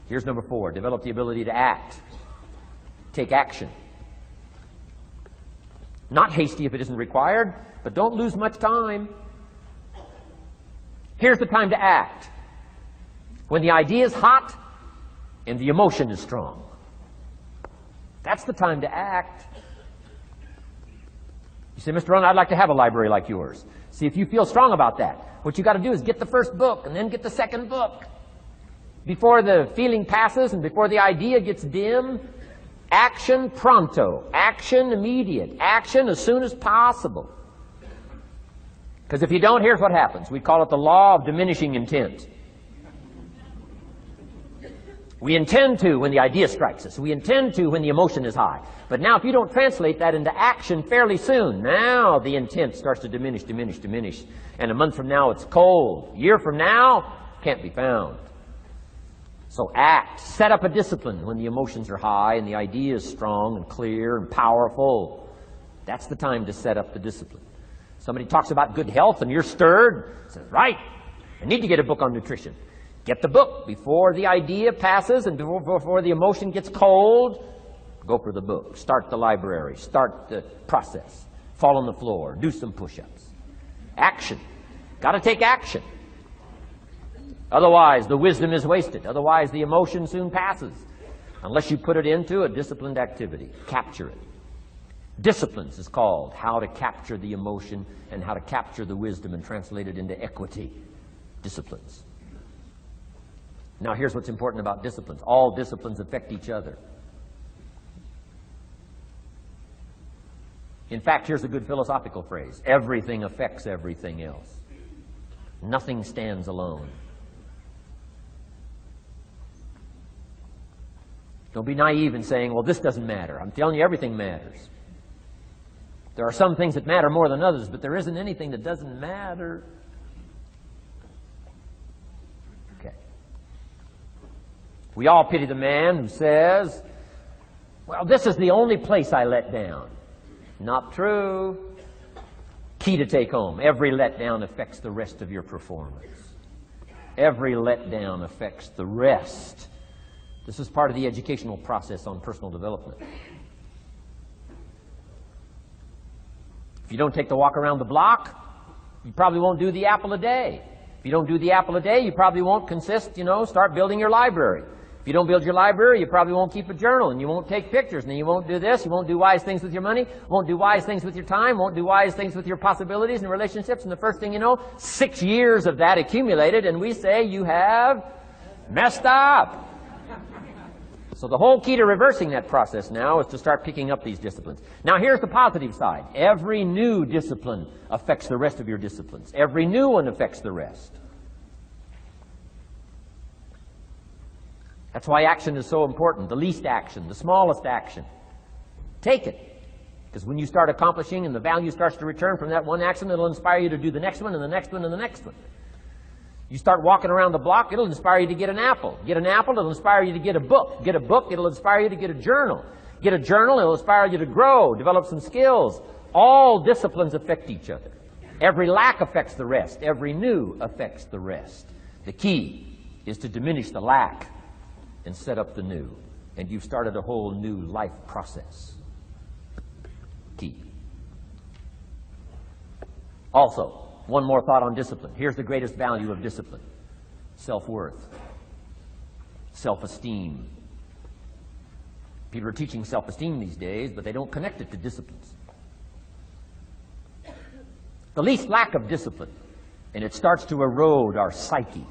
Here's number 4. Develop the ability to act. Take action. Not hasty if it isn't required, but don't lose much time. Here's the time to act. When the idea is hot and the emotion is strong. That's the time to act. You say, Mr. Rohn, I'd like to have a library like yours. See, if you feel strong about that, what you got to do is get the first book and then get the second book. Before the feeling passes and before the idea gets dim, action pronto, action immediate, action as soon as possible. Because if you don't, here's what happens. We call it the law of diminishing intent. We intend to when the idea strikes us. We intend to when the emotion is high. But now if you don't translate that into action fairly soon, now the intent starts to diminish. And a month from now it's cold. A year from now, can't be found. So act. Set up a discipline when the emotions are high and the idea is strong and clear and powerful. That's the time to set up the discipline. Somebody talks about good health and you're stirred. Says, right, I need to get a book on nutrition. Get the book before the idea passes and before the emotion gets cold. Go for the book. Start the library. Start the process. Fall on the floor. Do some push-ups. Action. Got to take action. Otherwise, the wisdom is wasted. Otherwise, the emotion soon passes. Unless you put it into a disciplined activity. Capture it. Disciplines is called how to capture the emotion and how to capture the wisdom and translate it into equity. Disciplines. Now, here's what's important about disciplines. All disciplines affect each other. In fact, here's a good philosophical phrase. Everything affects everything else. Nothing stands alone. Don't be naive in saying, well, this doesn't matter. I'm telling you, everything matters. There are some things that matter more than others, but there isn't anything that doesn't matter. Okay. We all pity the man who says, well, this is the only place I let down. Not true. Key to take home. Every letdown affects the rest of your performance. Every letdown affects the rest. This is part of the educational process on personal development. If you don't take the walk around the block, you probably won't do the apple a day. If you don't do the apple a day, you probably won't start building your library. If you don't build your library, you probably won't keep a journal, and you won't take pictures, and you won't do this, you won't do wise things with your money, won't do wise things with your time, won't do wise things with your possibilities and relationships, and the first thing you know, 6 years of that accumulated, and we say you have messed up. So the whole key to reversing that process now is to start picking up these disciplines. Now here's the positive side. Every new discipline affects the rest of your disciplines. Every new one affects the rest. That's why action is so important. The least action, the smallest action. Take it. Because when you start accomplishing and the value starts to return from that one action, it'll inspire you to do the next one and the next one and the next one. You start walking around the block, it'll inspire you to get an apple. Get an apple, it'll inspire you to get a book. Get a book, it'll inspire you to get a journal. Get a journal, it'll inspire you to grow, develop some skills. All disciplines affect each other. Every lack affects the rest. Every new affects the rest. The key is to diminish the lack and set up the new. And you've started a whole new life process. Key. Also, one more thought on discipline. Here's the greatest value of discipline. Self-worth. Self-esteem. People are teaching self-esteem these days, but they don't connect it to disciplines. The least lack of discipline, and it starts to erode our psyche.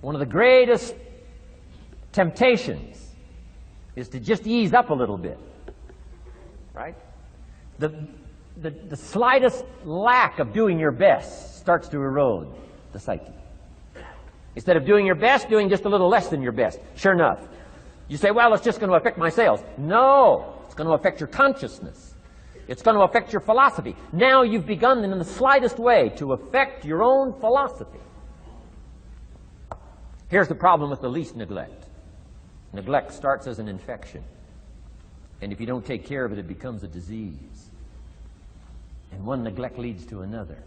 One of the greatest temptations is to just ease up a little bit, right? The slightest lack of doing your best starts to erode the psyche. Instead of doing your best, doing just a little less than your best. Sure enough. You say, well, it's just going to affect my sales. No, it's going to affect your consciousness. It's going to affect your philosophy. Now you've begun in the slightest way to affect your own philosophy. Here's the problem with the least neglect. Neglect starts as an infection. And if you don't take care of it, it becomes a disease. And one neglect leads to another.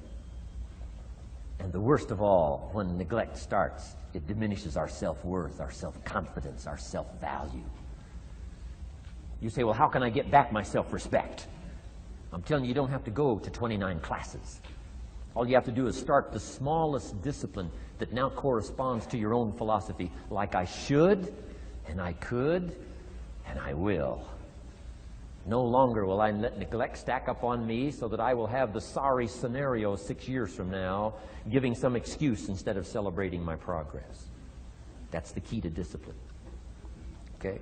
And the worst of all, when neglect starts, it diminishes our self-worth, our self-confidence, our self-value. You say, well, how can I get back my self-respect? I'm telling you, you don't have to go to 29 classes. All you have to do is start the smallest discipline that now corresponds to your own philosophy, like I should, and I could, and I will. No longer will I let neglect stack up on me so that I will have the sorry scenario 6 years from now, giving some excuse instead of celebrating my progress. That's the key to discipline. Okay?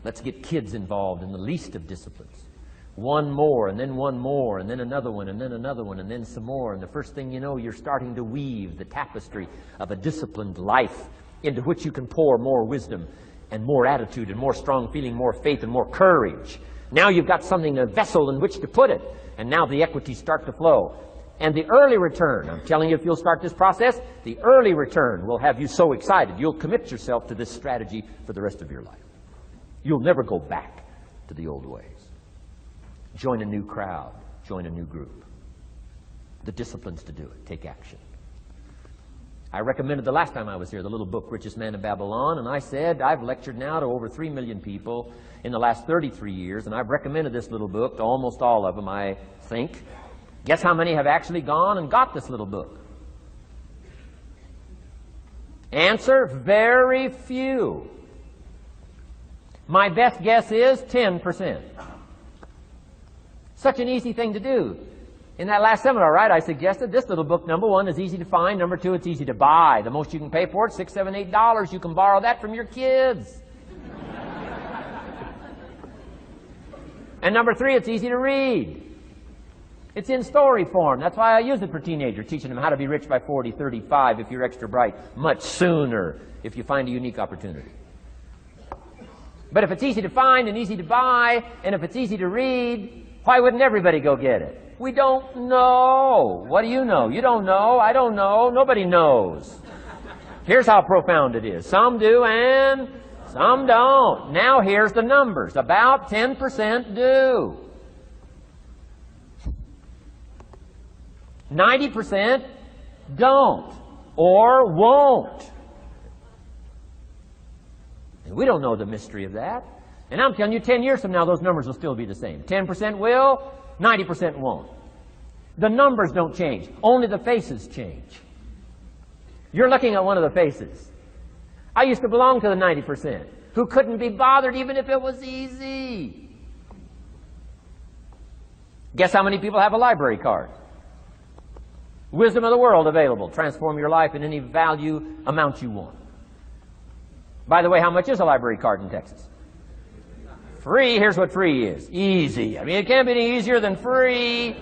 Let's get kids involved in the least of disciplines. One more, and then one more, and then another one, and then another one, and then some more. And the first thing you know, you're starting to weave the tapestry of a disciplined life into which you can pour more wisdom and more attitude and more strong feeling, more faith and more courage. Now you've got something, a vessel in which to put it. And now the equities start to flow. And the early return, I'm telling you, if you'll start this process, the early return will have you so excited. You'll commit yourself to this strategy for the rest of your life. You'll never go back to the old ways. Join a new crowd. Join a new group. The disciplines to do it. Take action. I recommended the last time I was here the little book, Richest Man in Babylon, and I said I've lectured now to over 3 million people in the last 33 years, and I've recommended this little book to almost all of them, I think. Guess how many have actually gone and got this little book? Answer, very few. My best guess is 10%. Such an easy thing to do. In that last seminar, right, I suggested this little book, number one, is easy to find. Number two, it's easy to buy. The most you can pay for it, $6, $7, $8. You can borrow that from your kids. And number three, it's easy to read. It's in story form. That's why I use it for teenagers, teaching them how to be rich by 40, 35, if you're extra bright, much sooner, if you find a unique opportunity. But if it's easy to find and easy to buy, and if it's easy to read, why wouldn't everybody go get it? We don't know. What do you know? You don't know. I don't know. Nobody knows. Here's how profound it is. Some do and some don't. Now here's the numbers. About 10% do. 90% don't or won't. And we don't know the mystery of that. And I'm telling you, 10 years from now, those numbers will still be the same. 10% will, 90% won't. The numbers don't change. Only the faces change. You're looking at one of the faces. I used to belong to the 90% who couldn't be bothered even if it was easy. Guess how many people have a library card? Wisdom of the world available. Transform your life in any value amount you want. By the way, how much is a library card in Texas? Free. Here's what free is. Easy. I mean, it can't be any easier than free.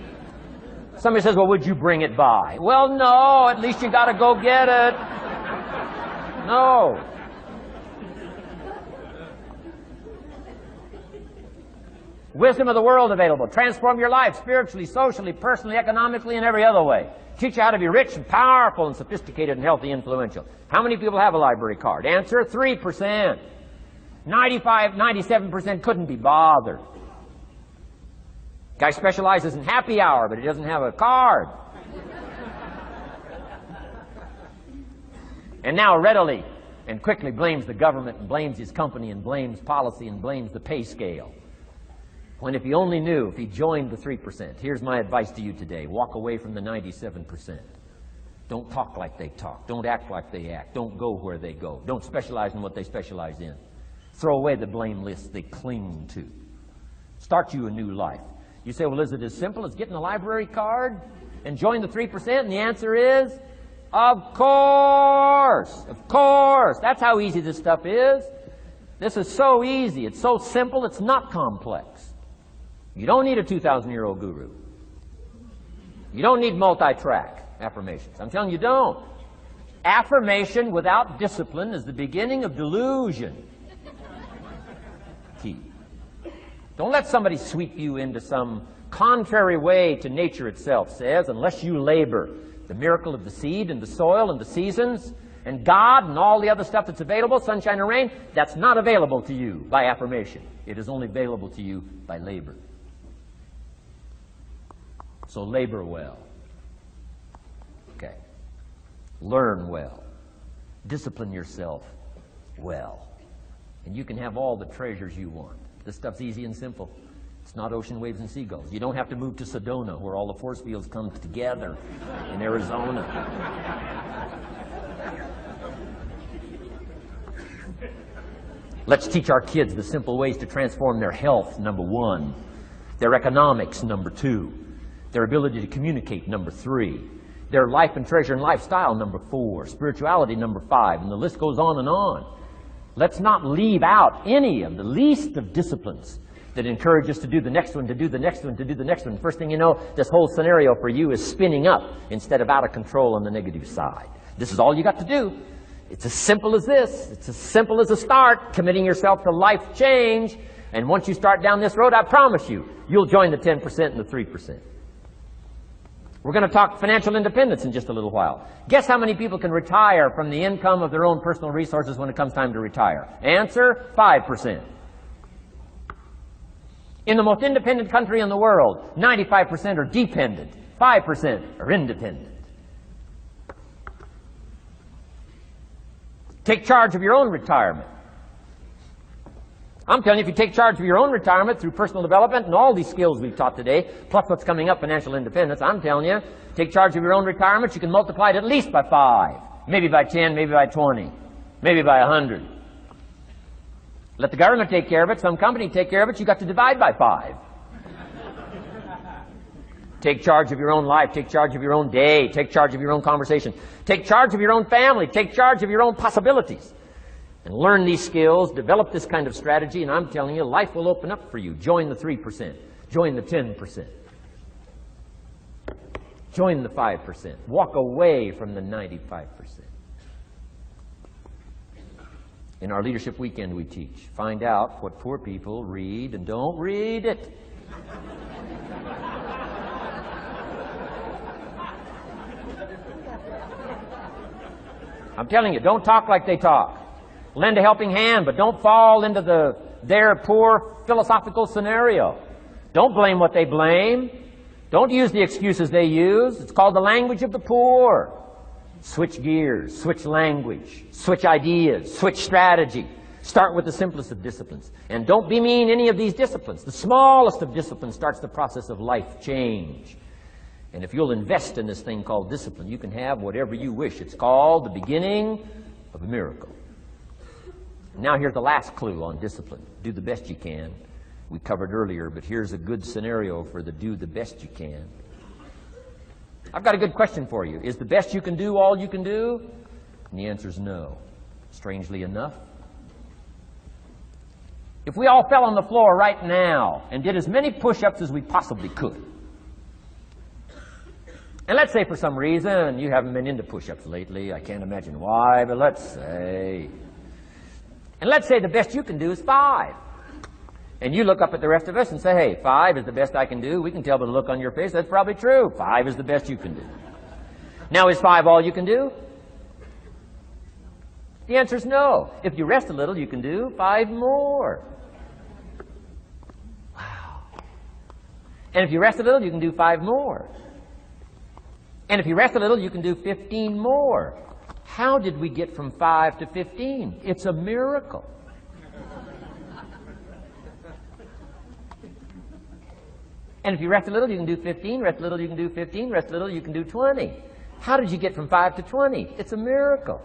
Somebody says, well, would you bring it by? Well, no. At least you got to go get it. No. Wisdom of the world available. Transform your life spiritually, socially, personally, economically, and every other way. Teach you how to be rich and powerful and sophisticated and healthy, influential. How many people have a library card? Answer, 3%. 95, 97% couldn't be bothered. Guy specializes in happy hour, but he doesn't have a card. And now readily and quickly blames the government and blames his company and blames policy and blames the pay scale. When if he only knew, if he joined the 3%, here's my advice to you today. Walk away from the 97%. Don't talk like they talk. Don't act like they act. Don't go where they go. Don't specialize in what they specialize in. Throw away the blame list they cling to. Start you a new life. You say, well, is it as simple as getting a library card and join the 3%? And the answer is, of course. Of course. That's how easy this stuff is. This is so easy. It's so simple. It's not complex. You don't need a 2,000-year-old guru. You don't need multi-track affirmations. I'm telling you, don't. Affirmation without discipline is the beginning of delusion. Key. Don't let somebody sweep you into some contrary way to nature itself says, unless you labor. The miracle of the seed and the soil and the seasons and God and all the other stuff that's available, sunshine and rain, that's not available to you by affirmation. It is only available to you by labor. So labor well. Okay. Learn well. Discipline yourself well. And you can have all the treasures you want. This stuff's easy and simple. It's not ocean waves and seagulls. You don't have to move to Sedona, where all the force fields come together in Arizona. Let's teach our kids the simple ways to transform their health, number 1. Their economics, number 2. Their ability to communicate, number 3. Their life and treasure and lifestyle, number 4. Spirituality, number 5. And the list goes on and on. Let's not leave out any of the least of disciplines that encourage us to do the next one, to do the next one, to do the next one. First thing you know, this whole scenario for you is spinning up instead of out of control on the negative side. This is all you got to do. It's as simple as this. It's as simple as a start, committing yourself to life change. And once you start down this road, I promise you, you'll join the 10% and the 3%. We're going to talk financial independence in just a little while. Guess how many people can retire from the income of their own personal resources when it comes time to retire? Answer, 5%. In the most independent country in the world, 95% are dependent, 5% are independent. Take charge of your own retirement. I'm telling you, if you take charge of your own retirement through personal development and all these skills we've taught today, plus what's coming up, financial independence, I'm telling you, take charge of your own retirement, you can multiply it at least by 5, maybe by 10, maybe by 20, maybe by 100. Let the government take care of it, some company take care of it, you got to divide by 5. Take charge of your own life, take charge of your own day, take charge of your own conversation, take charge of your own family, take charge of your own possibilities. And learn these skills, develop this kind of strategy, and I'm telling you, life will open up for you. Join the 3%. Join the 10%. Join the 5%. Walk away from the 95%. In our Leadership Weekend we teach, find out what poor people read and don't read it. I'm telling you, don't talk like they talk. Lend a helping hand, but don't fall into their poor philosophical scenario. Don't blame what they blame. Don't use the excuses they use. It's called the language of the poor. Switch gears, switch language, switch ideas, switch strategy. Start with the simplest of disciplines. And don't bemean any of these disciplines. The smallest of disciplines starts the process of life change. And if you'll invest in this thing called discipline, you can have whatever you wish. It's called the beginning of a miracle. Now here's the last clue on discipline. Do the best you can. We covered earlier, but here's a good scenario for the do the best you can. I've got a good question for you. Is the best you can do all you can do? And the answer is no. Strangely enough. If we all fell on the floor right now and did as many push-ups as we possibly could, and let's say for some reason you haven't been into push-ups lately, I can't imagine why, but let's say the best you can do is 5. And you look up at the rest of us and say, hey, 5 is the best I can do. We can tell by the look on your face that's probably true. 5 is the best you can do. Now, is 5 all you can do? The answer is no. If you rest a little, you can do 5 more. Wow. And if you rest a little, you can do 5 more. And if you rest a little, you can do 15 more. How did we get from 5 to 15? It's a miracle. And if you rest a little, you can do 15, rest a little, you can do 15, rest a little, you can do 20. How did you get from 5 to 20? It's a miracle.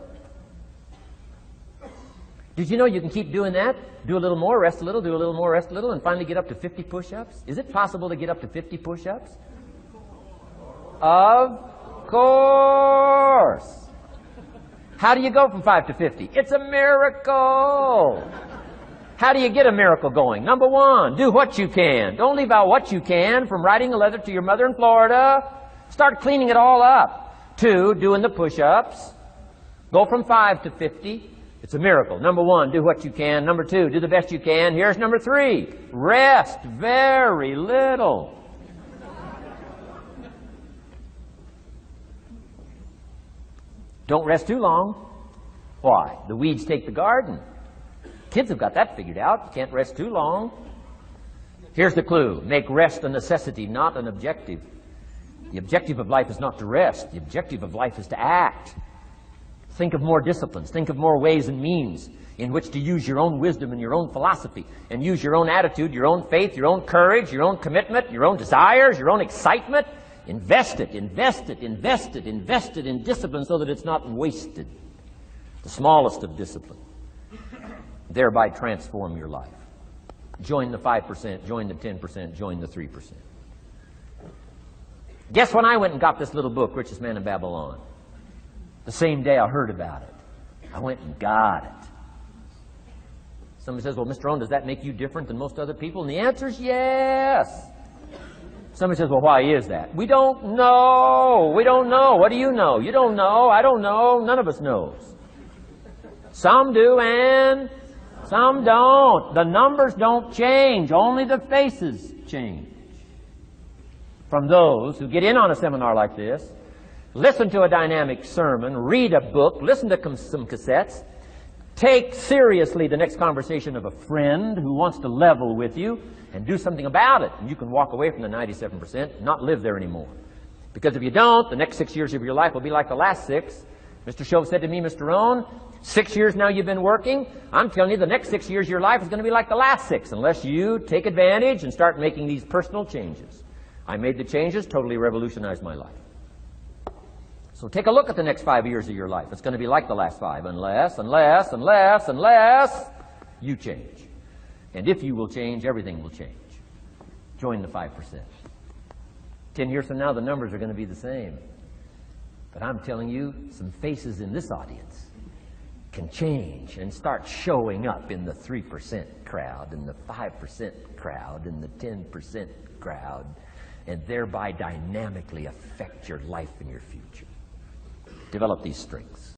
Did you know you can keep doing that? Do a little more, rest a little, do a little more, rest a little, and finally get up to 50 push-ups? Is it possible to get up to 50 push-ups? Of course. How do you go from 5 to 50? It's a miracle. How do you get a miracle going? Number 1, do what you can. Don't leave out what you can, from writing a letter to your mother in Florida. Start cleaning it all up. 2, doing the push-ups. Go from 5 to 50. It's a miracle. Number 1, do what you can. Number 2, do the best you can. Here's number 3, rest very little. Don't rest too long. Why? The weeds take the garden. Kids have got that figured out. You can't rest too long. Here's the clue. Make rest a necessity, not an objective. The objective of life is not to rest. The objective of life is to act. Think of more disciplines. Think of more ways and means in which to use your own wisdom and your own philosophy, and use your own attitude, your own faith, your own courage, your own commitment, your own desires, your own excitement. Invest it, invest it, invest it, invest it in discipline so that it's not wasted. The smallest of discipline. Thereby transform your life. Join the 5%, join the 10%, join the 3%. Guess when I went and got this little book, Richest Man in Babylon? The same day I heard about it. I went and got it. Somebody says, well, Mr. Rohn, does that make you different than most other people? And the answer is yes. Somebody says, well, why is that? We don't know. We don't know. What do you know? You don't know. I don't know. None of us knows. Some do and some don't. The numbers don't change. Only the faces change. From those who get in on a seminar like this, listen to a dynamic sermon, read a book, listen to some cassettes, take seriously the next conversation of a friend who wants to level with you, and do something about it. And you can walk away from the 97% and not live there anymore. Because if you don't, the next 6 years of your life will be like the last 6. Mr. Shove said to me, Mr. Rohn, 6 years now you've been working. I'm telling you the next 6 years of your life is going to be like the last 6 unless you take advantage and start making these personal changes. I made the changes, totally revolutionized my life. So take a look at the next 5 years of your life. It's going to be like the last 5 unless you change. And if you will change, everything will change. Join the 5%. 10 years from now, the numbers are going to be the same. But I'm telling you, some faces in this audience can change and start showing up in the 3% crowd, and the 5% crowd, and the 10% crowd, and thereby dynamically affect your life and your future. Develop these strengths.